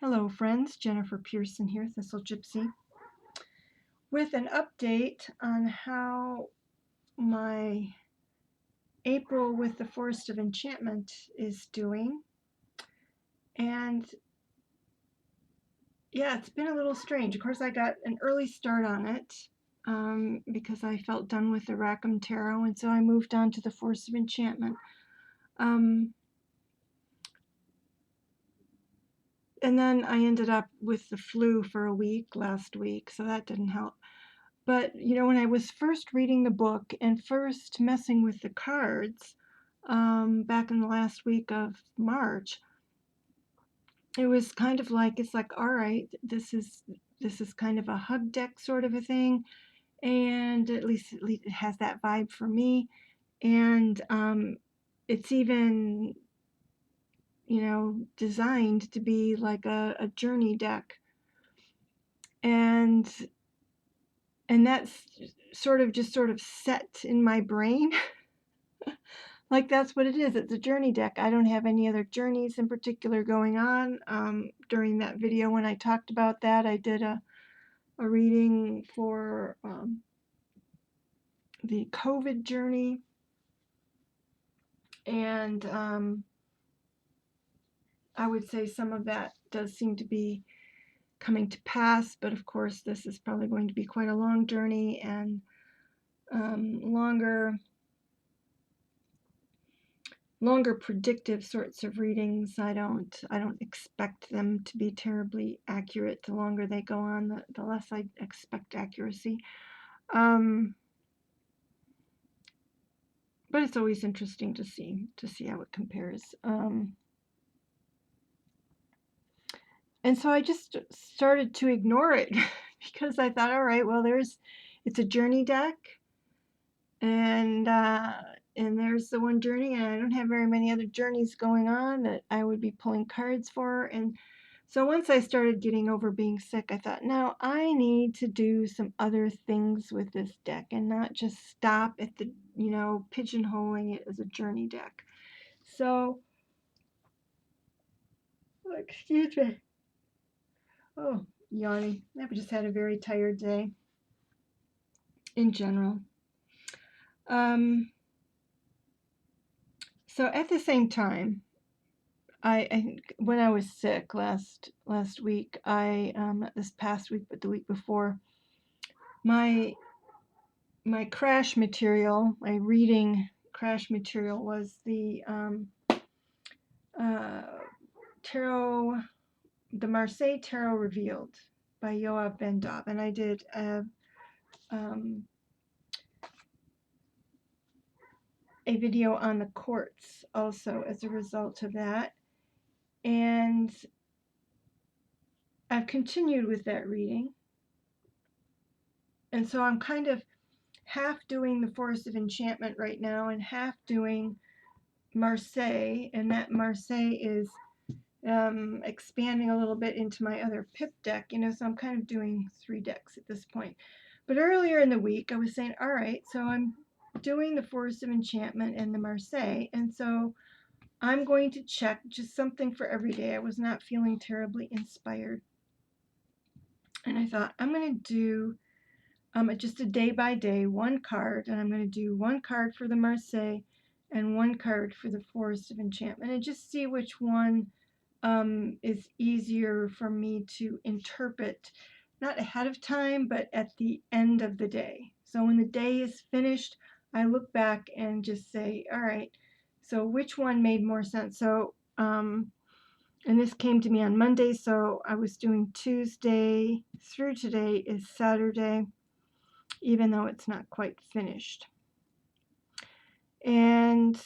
Hello friends, Jennifer Pearson here, Thistle Gypsy, with an update on how my April with the Forest of Enchantment is doing. And yeah, it's been a little strange. Of course, I got an early start on it because I felt done with the Rackham Tarot, and so I moved on to the Forest of Enchantment. And then I ended up with the flu for a week last week, so that didn't help. But, when I was first reading the book and first messing with the cards back in the last week of March, it was kind of like, it's like, all right, this is kind of a hug deck sort of a thing. And at least it has that vibe for me. And it's even, designed to be like a journey deck. And that's sort of set in my brain. Like that's what it is. It's a journey deck. I don't have any other journeys in particular going on. During that video when I talked about that, I did a reading for the COVID journey. And I would say some of that does seem to be coming to pass, but of course this is probably going to be quite a long journey and longer predictive sorts of readings. I don't expect them to be terribly accurate. The longer they go on, the less I expect accuracy. But it's always interesting to see how it compares. And so I just started to ignore it because I thought, all right, well, it's a journey deck, and there's the one journey, and I don't have very many other journeys going on that I would be pulling cards for. And so once I started getting over being sick, I thought, now I need to do some other things with this deck and not just stop at the, pigeonholing it as a journey deck. So, excuse me. Oh, yawning. I've just had a very tired day in general. So at the same time, I when I was sick last week, not this past week, but the week before, my crash material, my reading crash material was the tarot, the Marseille Tarot Revealed by Yoav Ben-Dov, and I did a video on the quartz also as a result of that. And I've continued with that reading. And so I'm kind of half doing the Forest of Enchantment right now and half doing Marseille. And that Marseille is expanding a little bit into my other pip deck, so I'm kind of doing 3 decks at this point. But earlier in the week, I was saying, all right, so I'm doing the Forest of Enchantment and the Marseille. And so I'm going to check just something for every day. I was not feeling terribly inspired. And I thought, I'm going to do just a day by day, one card, and I'm going to do one card for the Marseille and one card for the Forest of Enchantment, and just see which one is easier for me to interpret, not ahead of time, but at the end of the day. So when the day is finished, I look back and just say, all right, so which one made more sense? So, and this came to me on Monday, so I was doing Tuesday through today is Saturday, even though it's not quite finished. And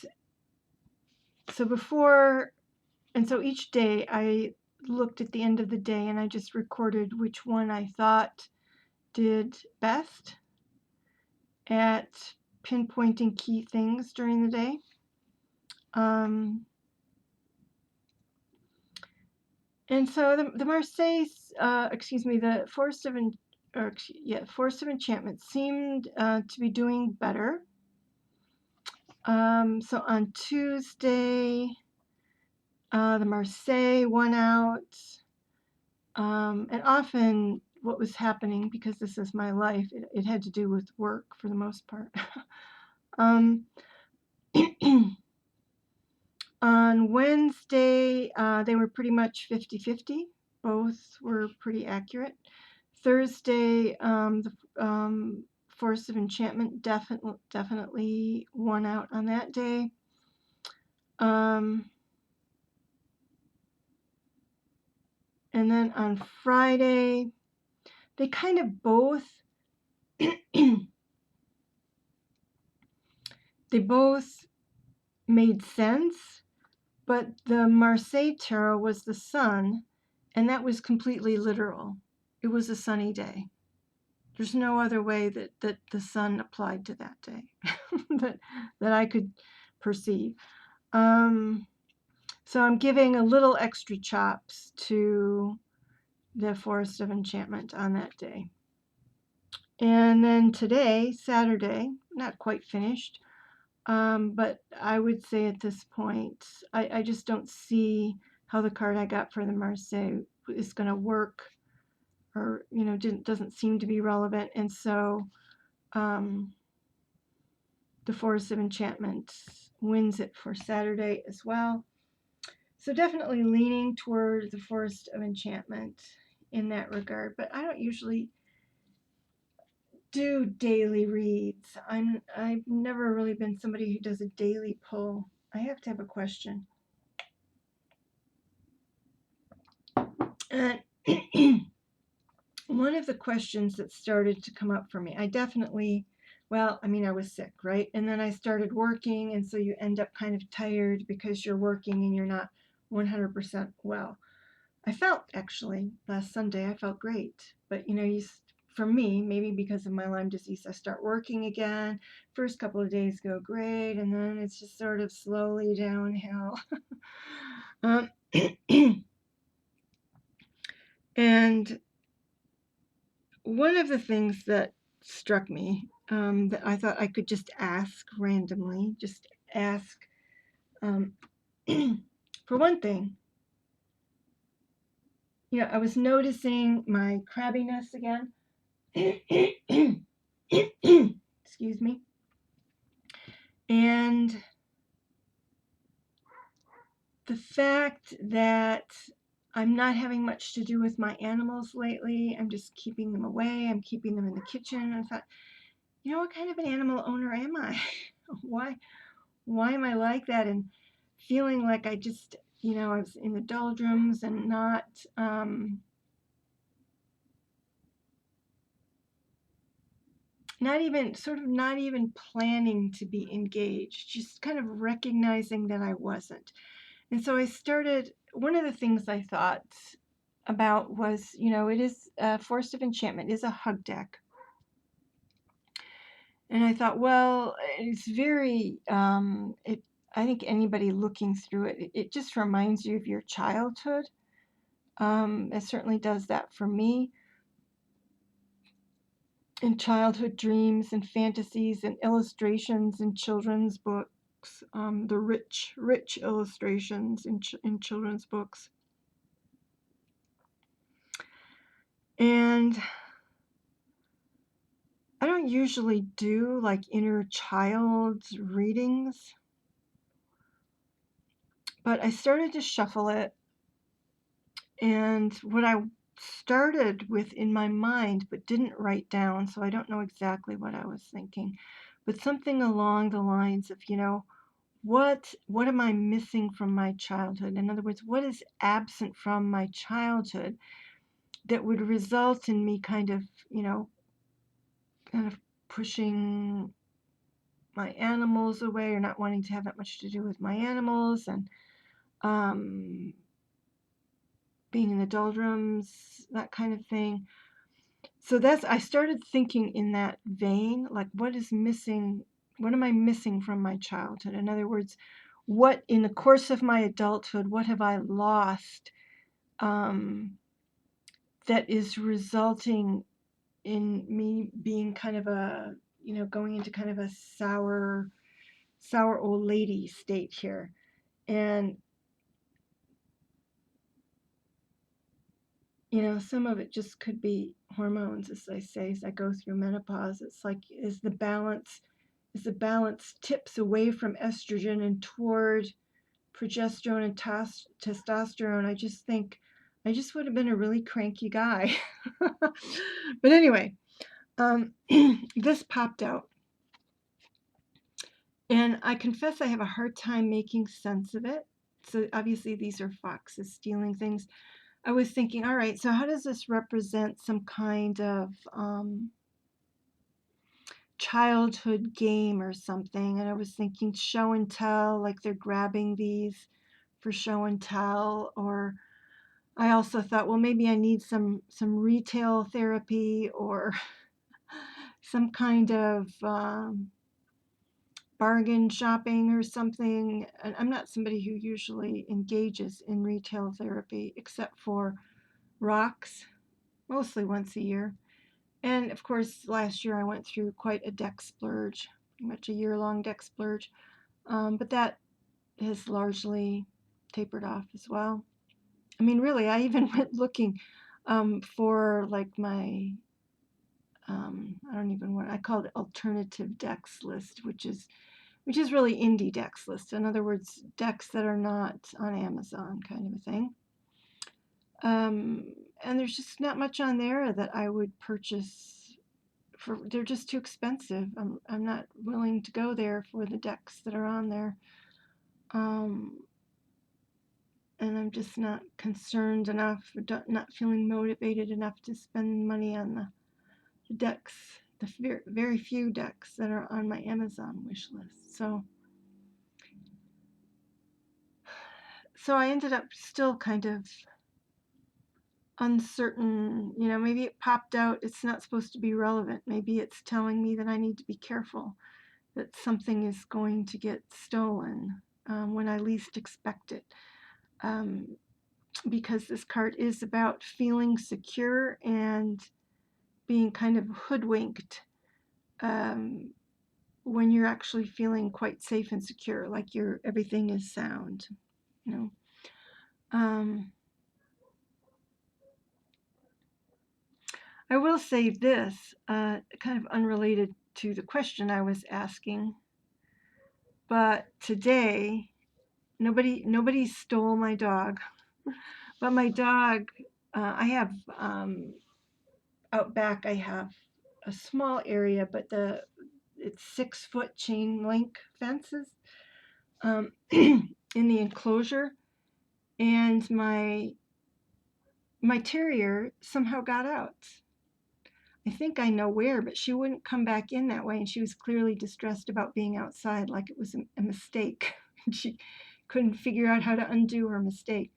so each day I looked at the end of the day and I just recorded which one I thought did best at pinpointing key things during the day. And so the Marseille, the Forest of Enchantment seemed to be doing better. So on Tuesday, the Marseille won out, And often what was happening, because this is my life, it had to do with work for the most part. um, on Wednesday, they were pretty much 50-50. Both were pretty accurate. Thursday, the Force of Enchantment definitely won out on that day. And then on Friday, they kind of both they both made sense, but the Marseille tarot was the sun, and that was completely literal. It was a sunny day. There's no other way that the sun applied to that day that I could perceive. So I'm giving a little extra chops to the Forest of Enchantment on that day. And then today, Saturday, not quite finished, but I would say at this point, I just don't see how the card I got for the Marseille is going to work, or, doesn't seem to be relevant. And so the Forest of Enchantment wins it for Saturday as well. So definitely leaning toward the Forest of Enchantment in that regard, but I don't usually do daily reads. I've never really been somebody who does a daily pull. I have to have a question. And one of the questions that started to come up for me, I was sick, right? And then I started working, and so you end up kind of tired because you're working and you're not 100% well. I felt, actually, last Sunday, I felt great. But, for me, maybe because of my Lyme disease, I start working again. First couple of days go great, and then it's just sort of slowly downhill. And one of the things that struck me, that I thought I could just ask randomly, for one thing, I was noticing my crabbiness again. Excuse me. And the fact that I'm not having much to do with my animals lately, I'm just keeping them away, I'm keeping them in the kitchen. I thought, what kind of an animal owner am I? Why am I like that? And feeling like I just, I was in the doldrums and not even planning to be engaged, just kind of recognizing that I wasn't. And so one of the things I thought about was, it is Forest of Enchantment is a hug deck. And I thought, well, it's very, I think anybody looking through it, it just reminds you of your childhood. It certainly does that for me. And childhood dreams and fantasies and illustrations in children's books, the rich illustrations in children's books. And I don't usually do like inner child readings, but I started to shuffle it. And what I started with in my mind, but didn't write down, so I don't know exactly what I was thinking, but something along the lines of, what am I missing from my childhood? In other words, what is absent from my childhood that would result in me kind of pushing my animals away, or not wanting to have that much to do with my animals, and being in the doldrums, that kind of thing. So I started thinking in that vein, like, what am I missing from my childhood? In other words, what in the course of my adulthood, what have I lost that is resulting in me being kind of going into kind of a sour old lady state here. And you know, some of it just could be hormones, as I say, as I go through menopause. It's like, as the balance tips away from estrogen and toward progesterone and testosterone, I just think I just would have been a really cranky guy. But anyway, this popped out. And I confess I have a hard time making sense of it. So obviously these are foxes stealing things. I was thinking, all right, so how does this represent some kind of childhood game or something? And I was thinking show and tell, like they're grabbing these for show and tell. Or I also thought, well, maybe I need some retail therapy or some kind of bargain shopping or something. And I'm not somebody who usually engages in retail therapy except for rocks, mostly once a year. And of course, last year I went through quite a deck splurge, pretty much a year-long deck splurge. But that has largely tapered off as well. I mean, really, I even went looking for like my, I don't even want, I call it alternative decks list, which is really indie decks list. In other words, decks that are not on Amazon, kind of a thing. And there's just not much on there that I would purchase. They're just too expensive. I'm not willing to go there for the decks that are on there. And I'm just not concerned enough, not feeling motivated enough to spend money on the decks, the very few decks that are on my Amazon wish list. So I ended up still kind of uncertain. You know, maybe it popped out. It's not supposed to be relevant. Maybe it's telling me that I need to be careful, that something is going to get stolen when I least expect it. Because this card is about feeling secure and being kind of hoodwinked when you're actually feeling quite safe and secure, like everything is sound, you know. I will say this, kind of unrelated to the question I was asking, but today nobody stole my dog, but my dog, I have out back I have a small area, but it's 6-foot chain link fences in the enclosure, and my terrier somehow got out. I think I know where, but she wouldn't come back in that way, and she was clearly distressed about being outside, like it was a mistake. She couldn't figure out how to undo her mistake.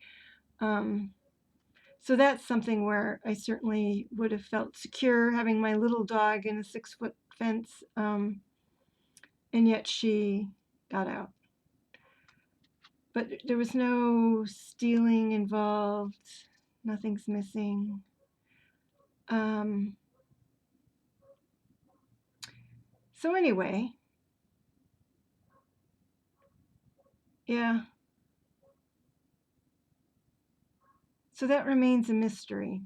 So that's something where I certainly would have felt secure having my little dog in a 6-foot fence, and yet she got out. But there was no stealing involved. Nothing's missing. So anyway, yeah. So that remains a mystery.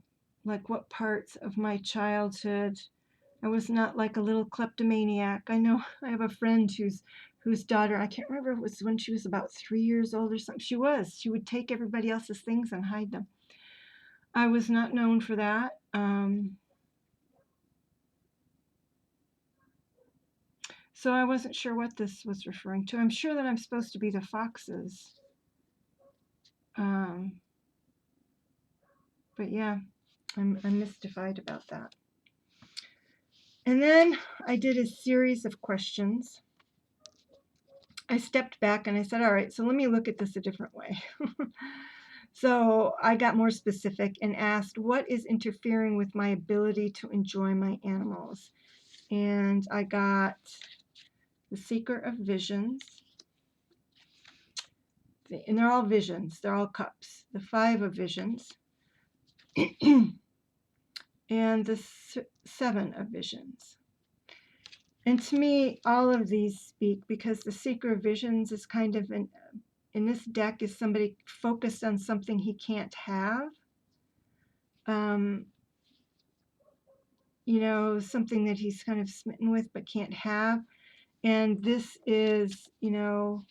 Like what parts of my childhood I was not like a little kleptomaniac. I know I have a friend whose daughter, I can't remember if it was when she was about 3 years old or something. She would take everybody else's things and hide them. I was not known for that. So I wasn't sure what this was referring to. I'm sure that I'm supposed to be the foxes. But yeah, I'm mystified about that. And then I did a series of questions. I stepped back and I said, all right, so let me look at this a different way. So I got more specific and asked, what is interfering with my ability to enjoy my animals? And I got the Seeker of Visions. And they're all visions. They're all cups. The 5 of Visions. And the 7 of Visions. And to me, all of these speak, because the Seeker of Visions is kind of, in this deck, is somebody focused on something he can't have. you know, something that he's kind of smitten with but can't have. And this is, you know,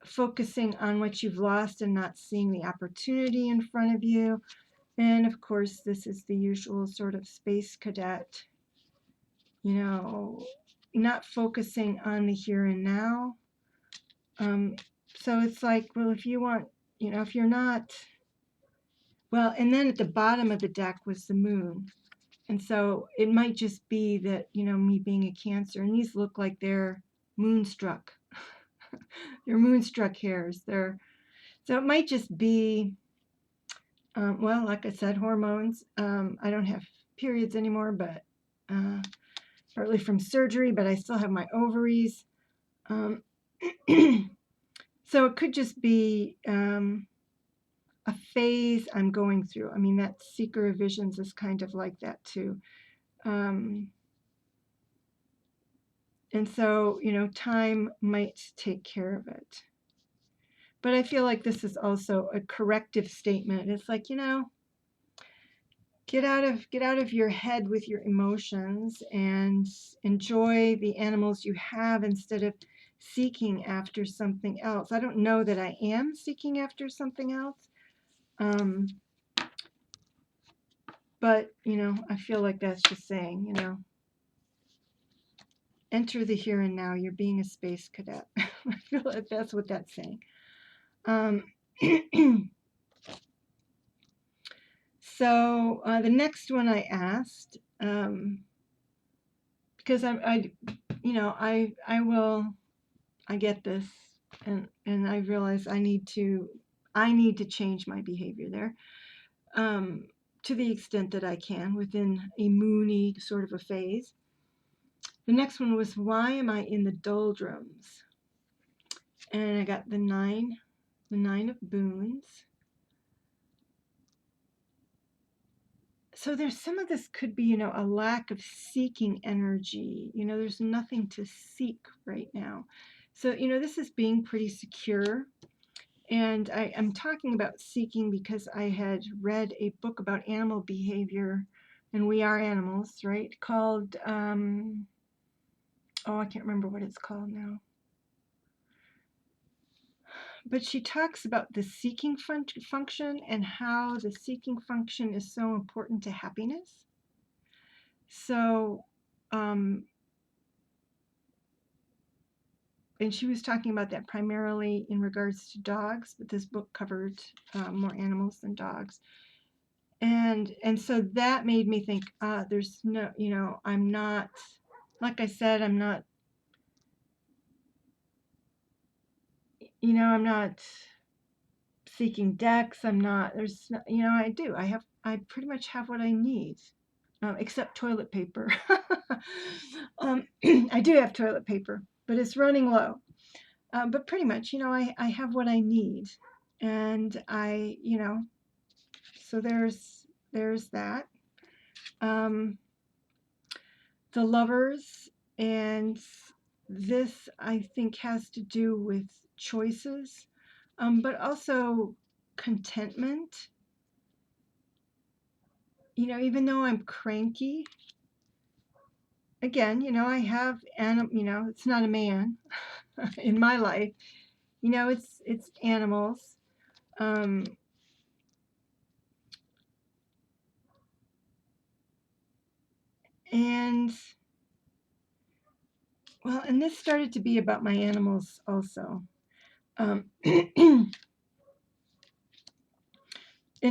focusing on what you've lost and not seeing the opportunity in front of you. And of course, this is the usual sort of space cadet, you know, not focusing on the here and now. So it's like, well, if you want, you know, if you're not, well, and then at the bottom of the deck was the moon. And so it might just be that, you know, me being a Cancer, and these look like they're moonstruck. They're moonstruck hairs. So it might just be, well, like I said, hormones. I don't have periods anymore, but partly from surgery, but I still have my ovaries. So it could just be a phase I'm going through. I mean, that Seeker of Visions is kind of like that too. And so, you know, time might take care of it. But I feel like this is also a corrective statement. It's like, you know, get out of your head with your emotions and enjoy the animals you have instead of seeking after something else. I don't know that I am seeking after something else. But, you know, I feel like that's just saying, you know, enter the here and now. You're being a space cadet. I feel like that's what that's saying. So the next one I asked, because I get this, and I realize I need to change my behavior there, to the extent that I can within a moony sort of a phase. The next one was, why am I in the doldrums? And I got the nine of boons. So there's some of this could be, you know, a lack of seeking energy. You know, there's nothing to seek right now. So, you know, this is being pretty secure. And I'm talking about seeking because I had read a book about animal behavior, and we are animals, right? Called, oh, I can't remember what it's called now. But she talks about the seeking function and how the seeking function is so important to happiness. So, and she was talking about that primarily in regards to dogs, but this book covered more animals than dogs. And so that made me think, there's no, you know, I'm not, like I said, I'm not, you know, I'm not seeking decks. I'm not, there's, you know, I pretty much have what I need. Except toilet paper. I do have toilet paper, but it's running low. But pretty much, you know, I have what I need. And you know, so there's that. The Lovers, and this I think has to do with choices, but also contentment. You know, even though I'm cranky, again, you know, I have, you know, it's not a man in my life. You know, it's animals. And well, and this started to be about my animals also. And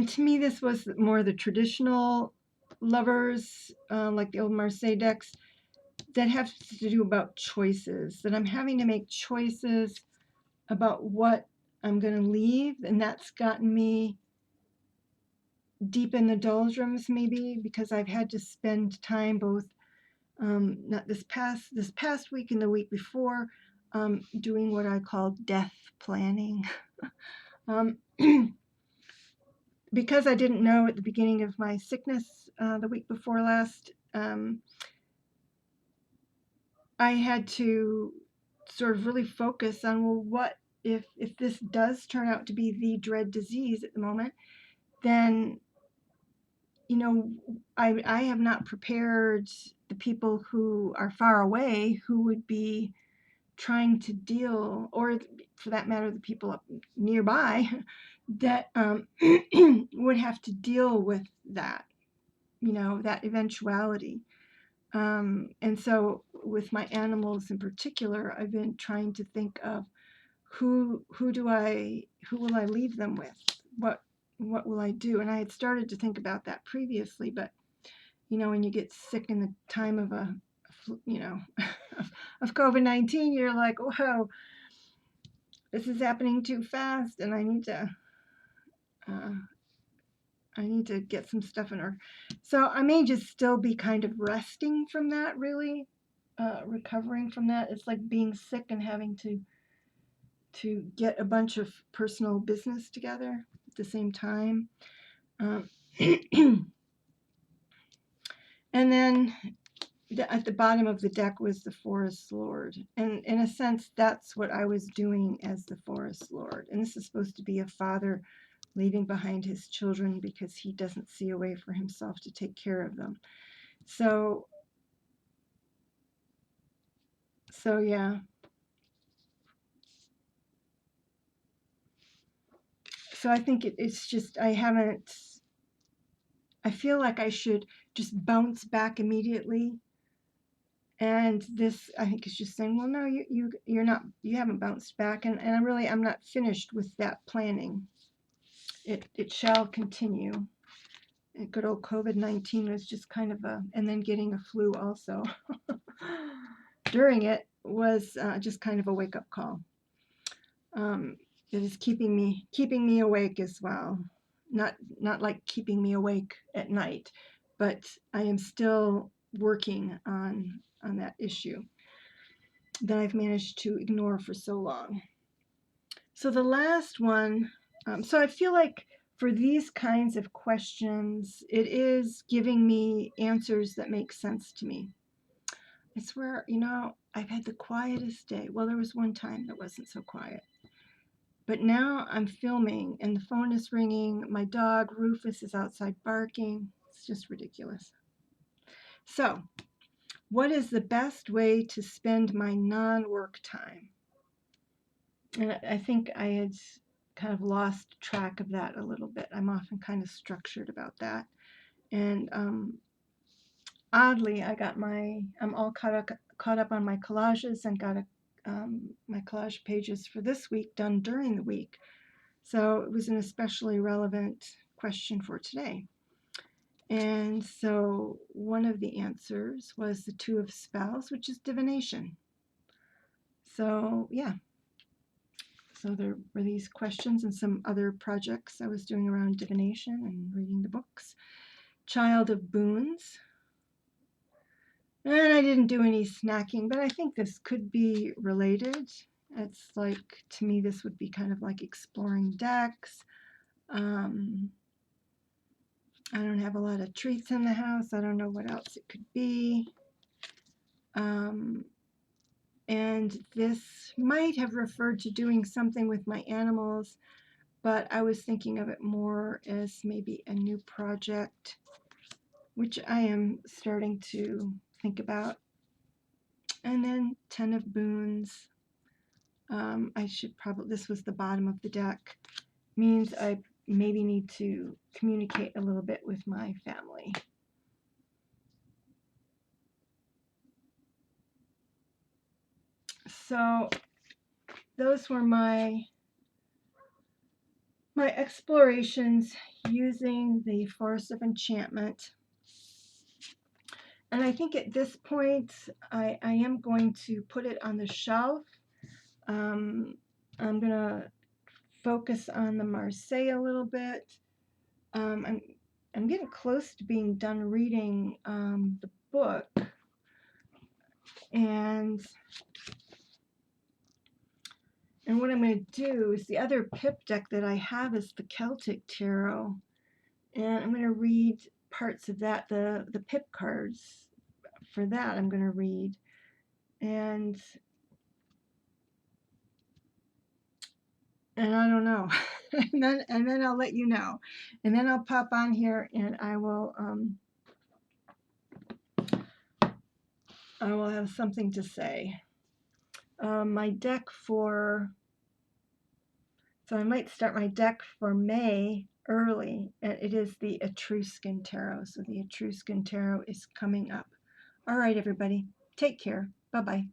to me, this was more the traditional Lovers, like the old Marseille decks, that have to do about choices, that I'm having to make choices about what I'm going to leave. And that's gotten me deep in the doldrums, maybe, because I've had to spend time both, not this past week and the week before, doing what I call death planning. Because I didn't know at the beginning of my sickness, the week before last, I had to sort of really focus on, well, what if this does turn out to be the dread disease at the moment, then you know, I have not prepared the people who are far away who would be trying to deal, or for that matter, the people up nearby that would have to deal with that, that eventuality. And so with my animals in particular, I've been trying to think of who will I leave them with? What will I do? And I had started to think about that previously, but when you get sick in the time of you know, of COVID-19, you're like, whoa, this is happening too fast, and uh, I need to get some stuff in order. So I may just still be kind of resting from that, really, recovering from that. It's like being sick and having to get a bunch of personal business together at the same time. Um, and then at the bottom of the deck was the Forest Lord. And in a sense, that's what I was doing as the Forest Lord. And this is supposed to be a father leaving behind his children because he doesn't see a way for himself to take care of them. So yeah. So I think it's just, I feel like I should just bounce back immediately. And this, I think, is just saying, well, no, you haven't bounced back. And I'm not finished with that planning. It shall continue. And good old COVID-19 was just kind of and then getting a flu also during it was just kind of a wake-up call. It is keeping me awake as well. Not like keeping me awake at night, but I am still working on that issue that I've managed to ignore for so long. So the last one, so I feel like for these kinds of questions, it is giving me answers that make sense to me. I swear, I've had the quietest day. Well, there was one time that wasn't so quiet. But now I'm filming and the phone is ringing. My dog, Rufus, is outside barking. It's just ridiculous. So, what is the best way to spend my non-work time? And I think I had kind of lost track of that a little bit. I'm often kind of structured about that. And oddly, I'm all caught up on my collages and got my collage pages for this week done during the week. So it was an especially relevant question for today. And so one of the answers was the Two of Spells, which is divination. So yeah. So there were these questions and some other projects I was doing around divination and reading the books. Child of Boons. And I didn't do any snacking, but I think this could be related. It's like, to me, this would be kind of like exploring decks. I don't have a lot of treats in the house. I don't know what else it could be. And this might have referred to doing something with my animals, but I was thinking of it more as maybe a new project, which I am starting to think about. And then Ten of Boons. This was the bottom of the deck, means I maybe need to communicate a little bit with my family. So those were my explorations using the Forest of Enchantment. And I think at this point, I am going to put it on the shelf. I'm going to focus on the Marseille a little bit. I'm getting close to being done reading the book. And what I'm going to do is the other pip deck that I have is the Celtic Tarot. And I'm going to read parts of that, the pip cards for that I'm going to read. And and I don't know. And then I'll let you know. And then I'll pop on here and I will have something to say. My deck for, so I might start my deck for May early, and it is the Etruscan Tarot. So the Etruscan Tarot is coming up. All right, everybody, take care. Bye-bye.